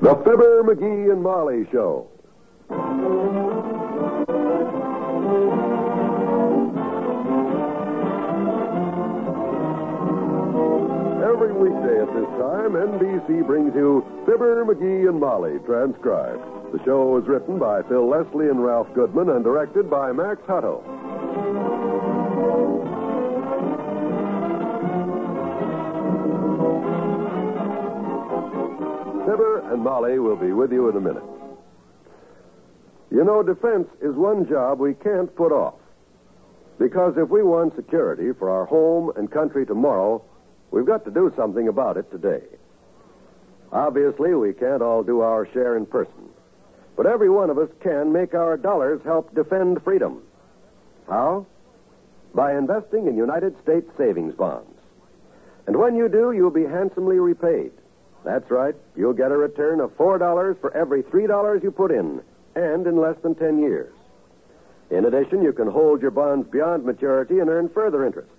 The Fibber McGee and Molly Show. Every weekday at this time, NBC brings you Fibber McGee and Molly, transcribed. The show is written by Phil Leslie and Ralph Goodman and directed by Max Hutto. Fibber and Molly will be with you in a minute. You know, defense is one job we can't put off. Because if we want security for our home and country tomorrow, we've got to do something about it today. Obviously, we can't all do our share in person. But every one of us can make our dollars help defend freedom. How? By investing in United States savings bonds. And when you do, you'll be handsomely repaid. That's right. You'll get a return of $4 for every $3 you put in, and in less than 10 years. In addition, you can hold your bonds beyond maturity and earn further interest.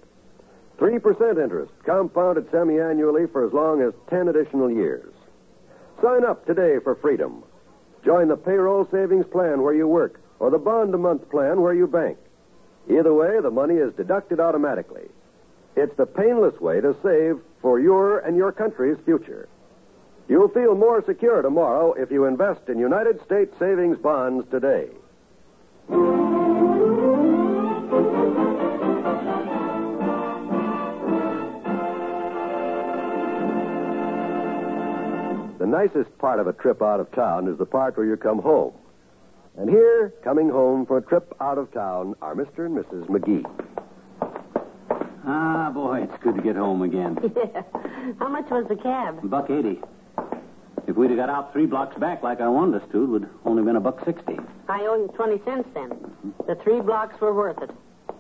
3% interest, compounded semi-annually for as long as 10 additional years. Sign up today for freedom. Join the payroll savings plan where you work, or the bond-a-month plan where you bank. Either way, the money is deducted automatically. It's the painless way to save for your and your country's future. You'll feel more secure tomorrow if you invest in United States savings bonds today. The nicest part of a trip out of town is the part where you come home. And here, coming home for a trip out of town, are Mr. and Mrs. McGee. Ah, boy, it's good to get home again. Yeah. How much was the cab? $1.80. If we'd have got out 3 blocks back like I wanted us to, it would only been $1.60. I owe you 20 cents then. The 3 blocks were worth it.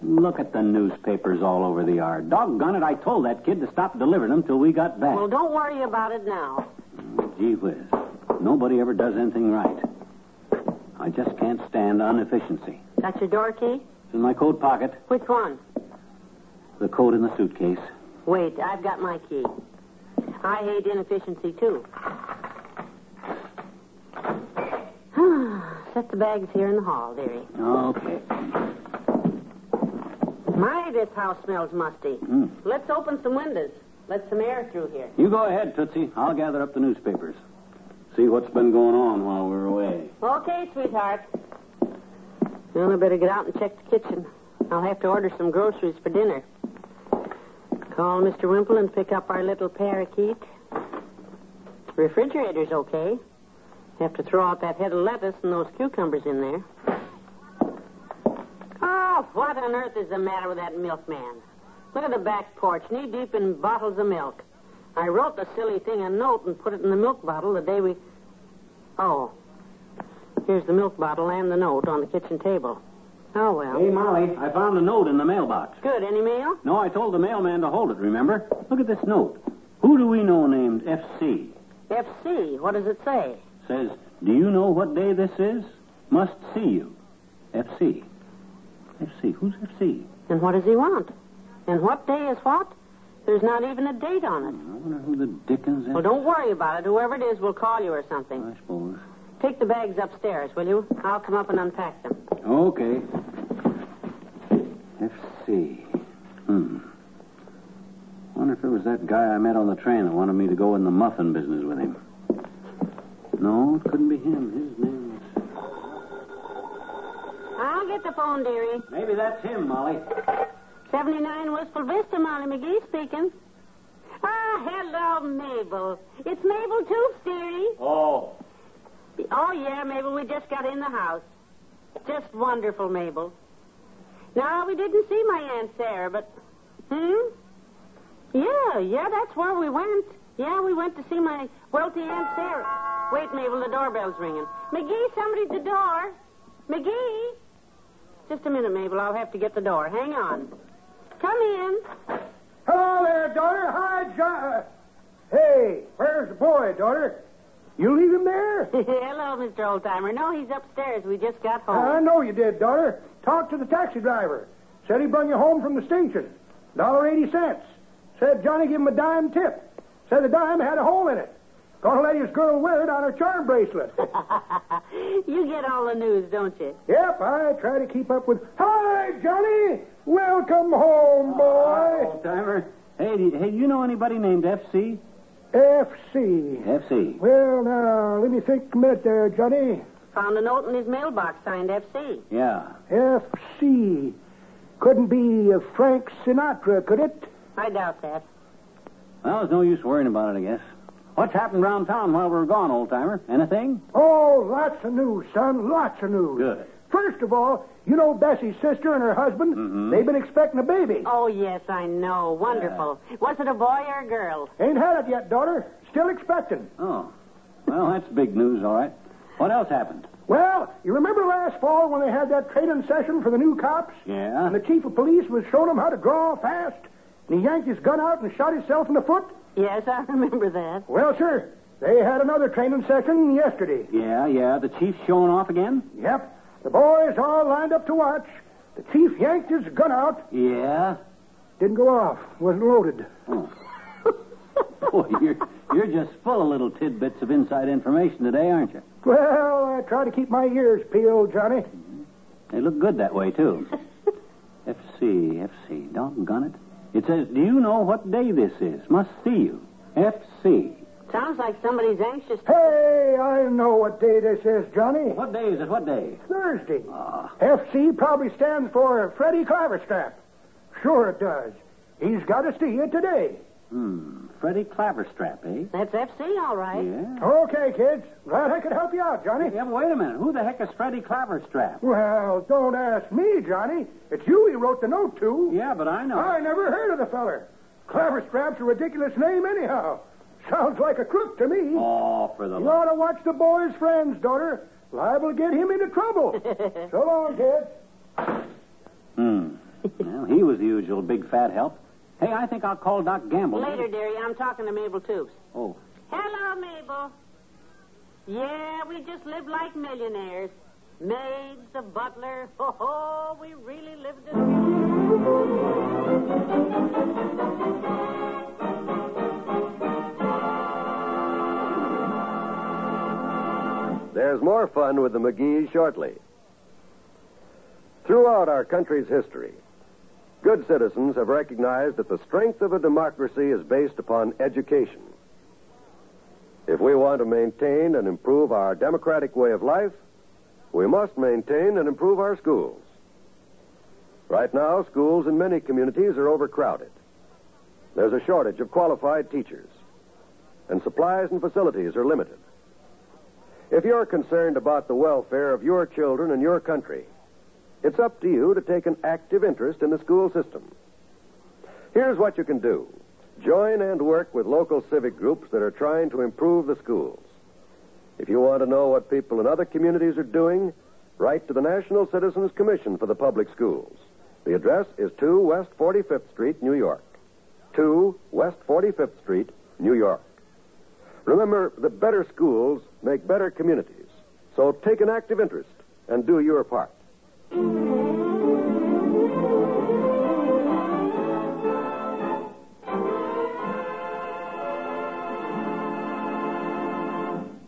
Look at the newspapers all over the yard. Doggone it, I told that kid to stop delivering them till we got back. Well, don't worry about it now. Oh, gee whiz. Nobody ever does anything right. I just can't stand inefficiency. Got your door key? It's in my coat pocket. Which one? The coat in the suitcase. Wait, I've got my key. I hate inefficiency, too. Set the bags here in the hall, dearie. Okay. My, this house smells musty. Let's open some windows. Let some air through here. You go ahead, Tootsie. I'll gather up the newspapers. See what's been going on while we're away. Okay, sweetheart. Well, I better get out and check the kitchen. I'll have to order some groceries for dinner. Call Mr. Wimple and pick up our little parakeet. Refrigerator's okay. Have to throw out that head of lettuce and those cucumbers in there. Oh, what on earth is the matter with that milkman? Look at the back porch, knee-deep in bottles of milk. I wrote the silly thing a note and put it in the milk bottle the day we... Oh. Here's the milk bottle and the note on the kitchen table. Oh, well. Hey, Molly, I found a note in the mailbox. Good. Any mail? No, I told the mailman to hold it, remember? Look at this note. Who do we know named F.C.? F.C.? What does it say? Says, do you know what day this is? Must see you. F.C. F.C. Who's F.C.? And what does he want? And what day is what? There's not even a date on it. I wonder who the dickens is. Well, don't worry about it. Whoever it is will call you or something. I suppose. Take the bags upstairs, will you? I'll come up and unpack them. Okay. F.C. Wonder if it was that guy I met on the train that wanted me to go in the muffin business with him. No, it couldn't be him. His name is... I'll get the phone, dearie. Maybe that's him, Molly. 79 Wistful Vista, Molly McGee speaking. Ah, hello, Mabel. It's Mabel Toops, dearie. Oh. Oh, yeah, Mabel, we just got in the house. Just wonderful, Mabel. Now, we didn't see my Aunt Sarah, but... Yeah, that's where we went. Yeah, we went to see my wealthy Aunt Sarah. Wait, Mabel, the doorbell's ringing. McGee, somebody's at the door. McGee? Just a minute, Mabel. I'll have to get the door. Hang on. Come in. Hello there, daughter. Hi, John. Hey, where's the boy, daughter? You leave him there? Hello, Mr. Oldtimer. No, he's upstairs. We just got home. I know you did, daughter. Talked to the taxi driver. Said he brung you home from the station. $1.80. Said Johnny give him a dime tip. Said the dime had a hole in it. Gonna let his girl wear it on her charm bracelet. You get all the news, don't you? Yep, I try to keep up with... Hi, Johnny! Welcome home, boy! Old-timer. Hey, do you know anybody named FC? FC. FC. Well, now, let me think a minute there, Johnny. Found a note in his mailbox signed FC. Yeah. FC. Couldn't be Frank Sinatra, could it? I doubt that. Well, there's no use worrying about it, I guess. What's happened around town while we were gone, old-timer? Anything? Oh, lots of news, son. Lots of news. Good. First of all, you know Bessie's sister and her husband? Mm-hmm. They've been expecting a baby. Oh, yes, I know. Wonderful. Was it a boy or a girl? Ain't had it yet, daughter. Still expecting. Oh. Well, that's big news, all right. What else happened? Well, you remember last fall when they had that training session for the new cops? Yeah. And the chief of police was showing them how to draw fast? And he yanked his gun out and shot himself in the foot? Yes, I remember that. Well, sir, they had another training session yesterday. Yeah. The chief's showing off again? Yep. The boys all lined up to watch. The chief yanked his gun out. Yeah. Didn't go off. Wasn't loaded. Oh. Boy, you're just full of little tidbits of inside information today, aren't you? Well, I try to keep my ears peeled, Johnny. They look good that way, too. FC. Doggone it. It says, do you know what day this is? Must see you. FC. Sounds like somebody's anxious. Hey, I know what day this is, Johnny. What day is it? What day? Thursday. Ah. FC probably stands for Freddie Claverstrap. Sure it does. He's got to see you today. Freddie Claverstrap, eh? That's FC, all right. Yeah. Okay, kids. Glad I could help you out, Johnny. Yeah, but wait a minute. Who the heck is Freddie Claverstrap? Well, don't ask me, Johnny. It's you he wrote the note to. Yeah, but I know. I never heard of the feller. Claverstrap's a ridiculous name anyhow. Sounds like a crook to me. Oh, for the You ought to watch the boy's friends, daughter. Liable to get him into trouble. So long, kids. Well, he was the usual big fat help. Hey, I think I'll call Doc Gamble. Later, dearie. I'm talking to Mabel Toops. Oh. Hello, Mabel. Yeah, we just live like millionaires. Maids, a butler. Oh, we really lived in... There's more fun with the McGees shortly. Throughout our country's history, good citizens have recognized that the strength of a democracy is based upon education. If we want to maintain and improve our democratic way of life, we must maintain and improve our schools. Right now, schools in many communities are overcrowded. There's a shortage of qualified teachers, and supplies and facilities are limited. If you're concerned about the welfare of your children and your country, it's up to you to take an active interest in the school system. Here's what you can do. Join and work with local civic groups that are trying to improve the schools. If you want to know what people in other communities are doing, write to the National Citizens Commission for the Public Schools. The address is 2 West 45th Street, New York. 2 West 45th Street, New York. Remember that better schools make better communities. So take an active interest and do your part.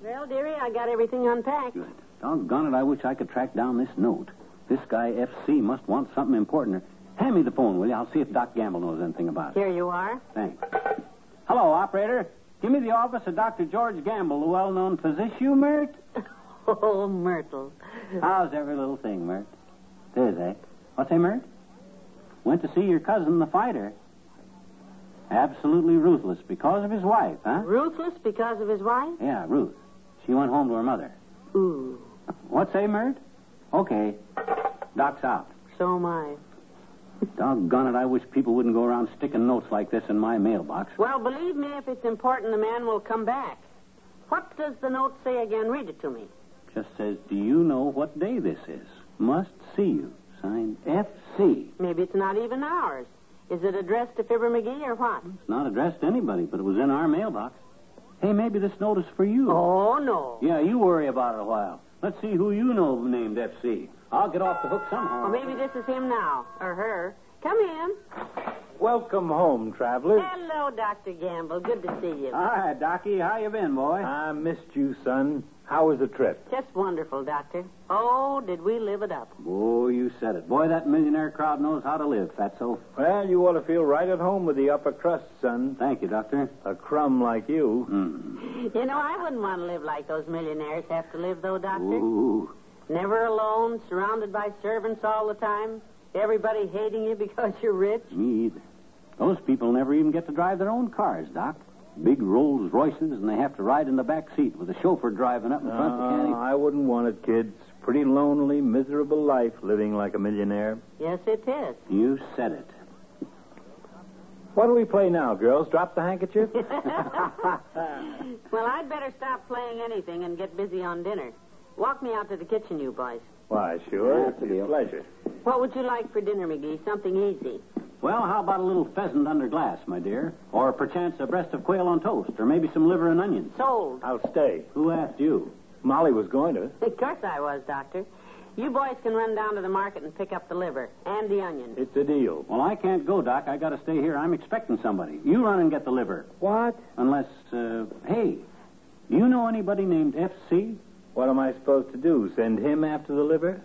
Well, dearie, I got everything unpacked. Good. Doggone it, I wish I could track down this note. This guy, FC, must want something important. Hand me the phone, will you? I'll see if Doc Gamble knows anything about it. Here you are. Thanks. Hello, operator. Give me the office of Dr. George Gamble, the well-known physician, Mert. Oh, Myrtle. How's every little thing, Mert? There's that. What's that, Mert? Went to see your cousin, the fighter. Absolutely ruthless because of his wife, huh? Ruthless because of his wife? Yeah, Ruth. She went home to her mother. Ooh. What say, Mert? Okay. Doc's out. So am I. Doggone it, I wish people wouldn't go around sticking notes like this in my mailbox. Well, believe me, if it's important, the man will come back. What does the note say again? Read it to me. Just says, do you know what day this is? Must see you. Signed FC. Maybe it's not even ours. Is it addressed to Fibber McGee or what? It's not addressed to anybody, but it was in our mailbox. Hey, maybe this note is for you. Oh, no. Yeah, you worry about it a while. Let's see who you know named FC. I'll get off the hook somehow. Or maybe this is him now, or her. Come in. Welcome home, travelers. Hello, Dr. Gamble. Good to see you. Hi, Docky. How you been, boy? I missed you, son. How was the trip? Just wonderful, Doctor. Oh, did we live it up. Oh, you said it. Boy, that millionaire crowd knows how to live, Fatso. Well, you ought to feel right at home with the upper crust, son. Thank you, Doctor. A crumb like you. You know, I wouldn't want to live like those millionaires have to live, though, Doctor. Ooh. Never alone, surrounded by servants all the time. Everybody hating you because you're rich. Me either. Those people never even get to drive their own cars, Doc. Big Rolls Royces, and they have to ride in the back seat with a chauffeur driving up in front. I wouldn't want it, kids. Pretty lonely, miserable life living like a millionaire. Yes, it is. You said it. What do we play now, girls? Drop the handkerchief? Well, I'd better stop playing anything and get busy on dinner. Walk me out to the kitchen, you boys. Why, sure. That's a It's a deal. pleasure. What would you like for dinner, McGee? Something easy. Well, how about a little pheasant under glass, my dear? Or perchance a breast of quail on toast, or maybe some liver and onions. Sold. I'll stay. Who asked you? Molly was going to. Of course I was, Doctor. You boys can run down to the market and pick up the liver and the onions. It's a deal. Well, I can't go, Doc. I got to stay here. I'm expecting somebody. You run and get the liver. What? Unless, hey, you know anybody named F.C.? What am I supposed to do? Send him after the liver?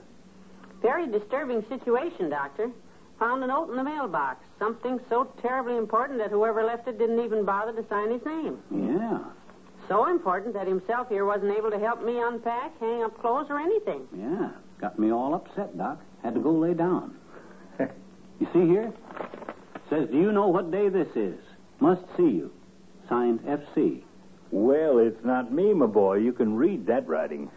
Very disturbing situation, Doctor. Found a note in the mailbox. Something so terribly important that whoever left it didn't even bother to sign his name. Yeah. So important that himself here wasn't able to help me unpack, hang up clothes, or anything. Yeah. Got me all upset, Doc. Had to go lay down. You see here? Says, do you know what day this is? Must see you. Signed F.C. Well, it's not me, my boy. You can read that writing.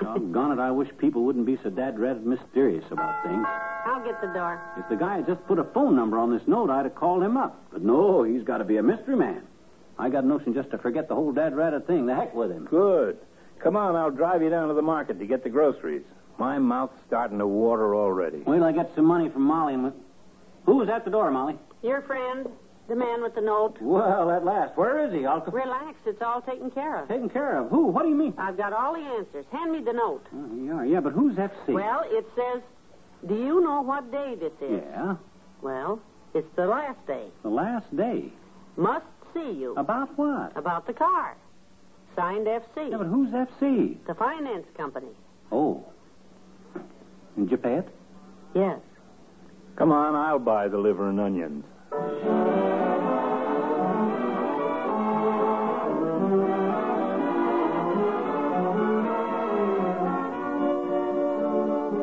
Doggone it, I wish people wouldn't be so dad-red mysterious about things. I'll get the door. If the guy had just put a phone number on this note, I'd have called him up. But no, he's got to be a mystery man. I got a notion just to forget the whole dad-ratted thing. The heck with him. Good. Come on, I'll drive you down to the market to get the groceries. My mouth's starting to water already. Wait till I get some money from Molly and... Who was at the door, Molly? Your friend, the man with the note. Well, at last. Where is he, Uncle? Relax, it's all taken care of. Taken care of. Who? What do you mean? I've got all the answers. Hand me the note. Yeah, but who's F.C.? Well, it says, do you know what day this is? Yeah, Well, it's the last day. the last day. Must see you. About what? About the car. Signed FC. Yeah, but who's F.C.? The finance company. Oh. Did you pay it? Yes. Come on, I'll buy the liver and onions.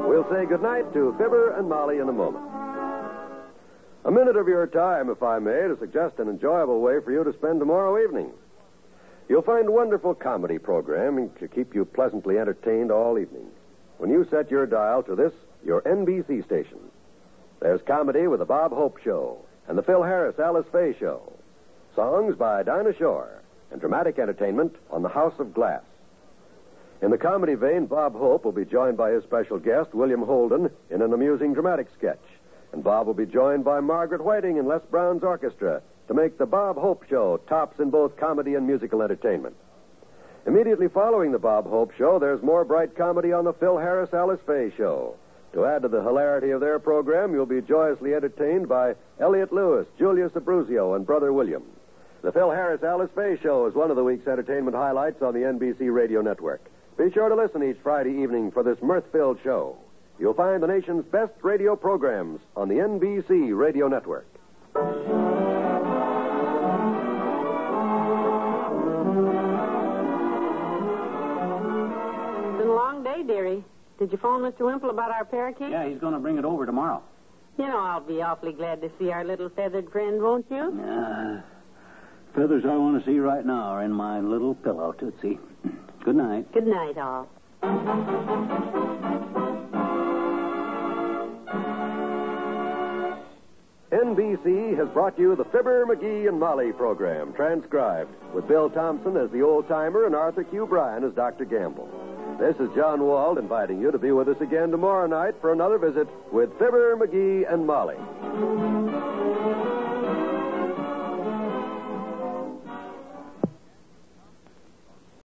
We'll say goodnight to Fibber and Molly in a moment. A minute of your time, if I may, to suggest an enjoyable way for you to spend tomorrow evening. You'll find wonderful comedy programming to keep you pleasantly entertained all evening when you set your dial to this, your NBC station. There's comedy with the Bob Hope Show and the Phil Harris Alice Faye Show. Songs by Dinah Shore and dramatic entertainment on the House of Glass. In the comedy vein, Bob Hope will be joined by his special guest, William Holden, in an amusing dramatic sketch. And Bob will be joined by Margaret Whiting and Les Brown's orchestra to make the Bob Hope Show tops in both comedy and musical entertainment. Immediately following the Bob Hope Show, there's more bright comedy on the Phil Harris Alice Faye Show. To add to the hilarity of their program, you'll be joyously entertained by Elliot Lewis, Julius Abruzio, and Brother William. The Phil Harris Alice Faye Show is one of the week's entertainment highlights on the NBC radio network. Be sure to listen each Friday evening for this mirth-filled show. You'll find the nation's best radio programs on the NBC radio network. It's been a long day, dearie. Did you phone Mr. Wimple about our parakeet? Yeah, he's going to bring it over tomorrow. You know, I'll be awfully glad to see our little feathered friend, won't you? Feathers I want to see right now are in my little pillow, Tootsie. Good night. Good night, all. NBC has brought you the Fibber McGee and Molly program, transcribed, with Bill Thompson as the old-timer and Arthur Q. Bryan as Dr. Gamble. This is John Wald inviting you to be with us again tomorrow night for another visit with Fibber McGee and Molly.